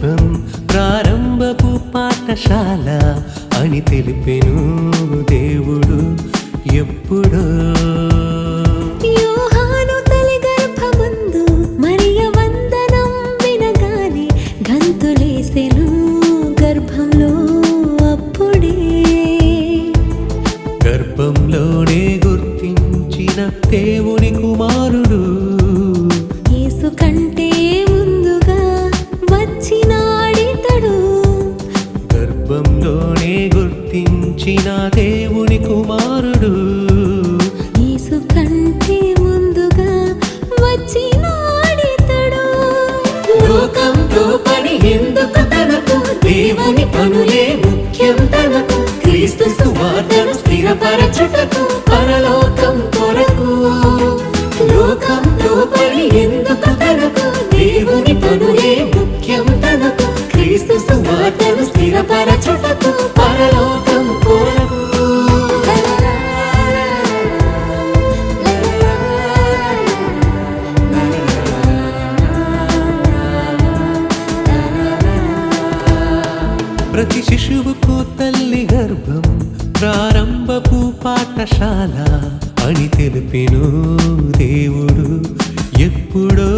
గర్భం ప్రారంభపు పాఠశాల అని తెలిపెను దేవుడు ఎప్పుడో. యోహాను తల్లి గర్భమందు మరియ వందనం వినగానే గంతులేసెను గర్భంలో అప్పుడే. గర్భంలోనే గుర్తించిన దేవుని కుమారుడు యేసు కంటే ముందుగా వచ్చినాడితడు. గర్భంలోనే గుర్తించిన దేవుని కుమారుడు యేసు కంటే ముందుగా వచ్చినాడితడు. లోకంతో పని ఎందుకు తనకు, దేవుని పనులే ముఖ్యం తనకు. క్రీస్తు సువార్తను స్థిరపరచుటకు పరలోకం కొరకు. లోకంతో పని ఎందుకు తనకు, దేవుని పనులే ముఖ్యం తనకు. క్రీస్తు సువార్తను స్థిరపరచుటకు పరలోకం కొరకు. ప్రతి శిశువుకు తల్లి గర్భం ప్రారంభపు పాఠశాల అని తెలిపెను దేవుడు ఎప్పుడో.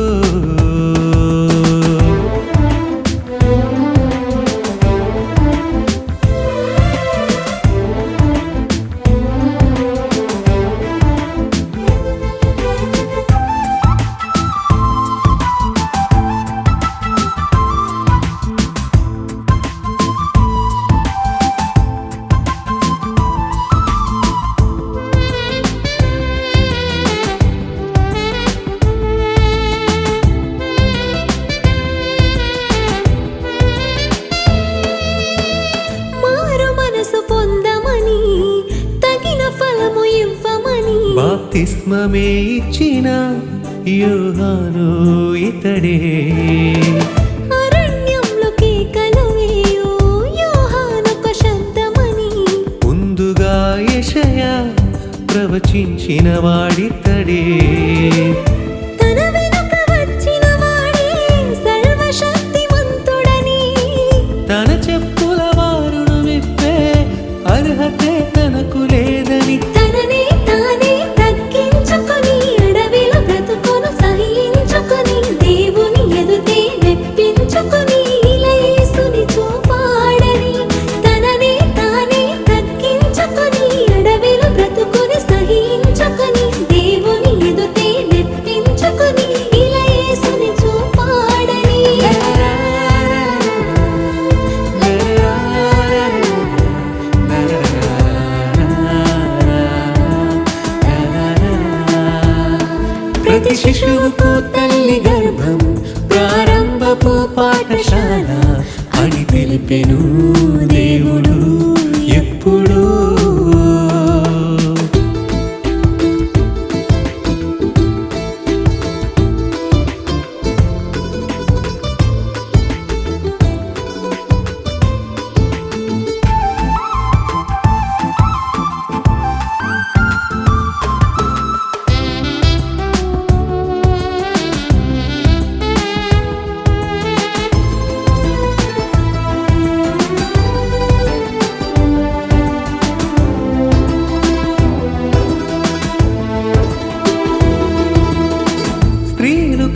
బాప్తిస్మమే ఇచ్చిన యోహాను ఇతడే. అరణ్యంలో కేకలు వేయు యోహానొక శబ్దమని ముందుగా యెషయా ప్రవచించిన వాడితడే. తన వెనుక వచ్చిన వాడే సర్వశక్తిమంతుడని తన చెప్పుల వారును విప్పే అర్హతే తనకు లేదని తననే తానే తగ్గించుకొని అడవిలో బ్రతుకును సహించుకొని దేవుని ఎదుటే మెప్పించుకొని ఇలా యేసుని చూపాడని. తననే తానే తగ్గించుకొని అడవిలో బ్రతుకుని సహించుకొని దేవుని ఎదుటే మెప్పించుకొని ఇలా యేసుని చూపాడని. ప్రతి శిశువుకు తల్లి గర్భం ప్రారంభపు పాఠశాల అని తెలిపెను దేవుడు ఎప్పుడో.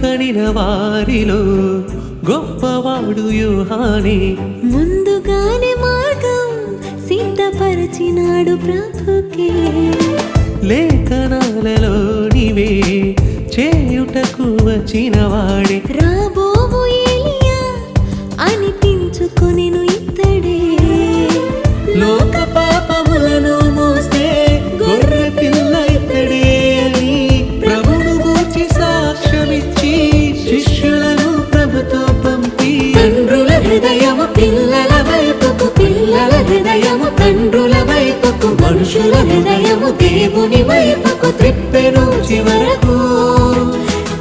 కనిన వారిలో గొప్పవాడు యోహానే. ముందుగానే మార్గం సిద్ధపరచినాడు ప్రభుకే. లేఖనాలలోనివే చేయుటకు వచ్చిన వాడే. రాబోవు ఏలియా అనిపించుకొనెను ఇతడే. లోక పాపములను మోసే గొర్రె పిల్ల ఇతడే అని ప్రభువును గూర్చి సాక్ష్యమిచ్చి శిష్యులను ప్రభుతో పంపి తండ్రుల హృదయము పిల్లల వైపుకు, పిల్లల హృదయము తండ్రుల వైపుకు, మనుషుల హృదయము దేవుని వైపుకు త్రిప్పెను చివరకు.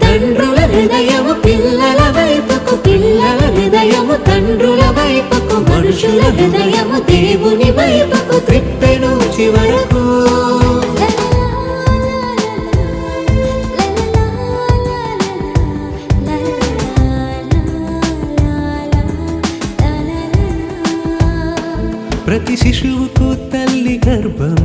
తండ్రుల హృదయము పిల్లల వైపుకు, పిల్లల హృదయము తండ్రుల వైపుకు, మనుషుల హృదయము దేవుని వైపుకు త్రిప్పెను చివరకు. ప్రతి శిశువుకు తల్లి గర్భం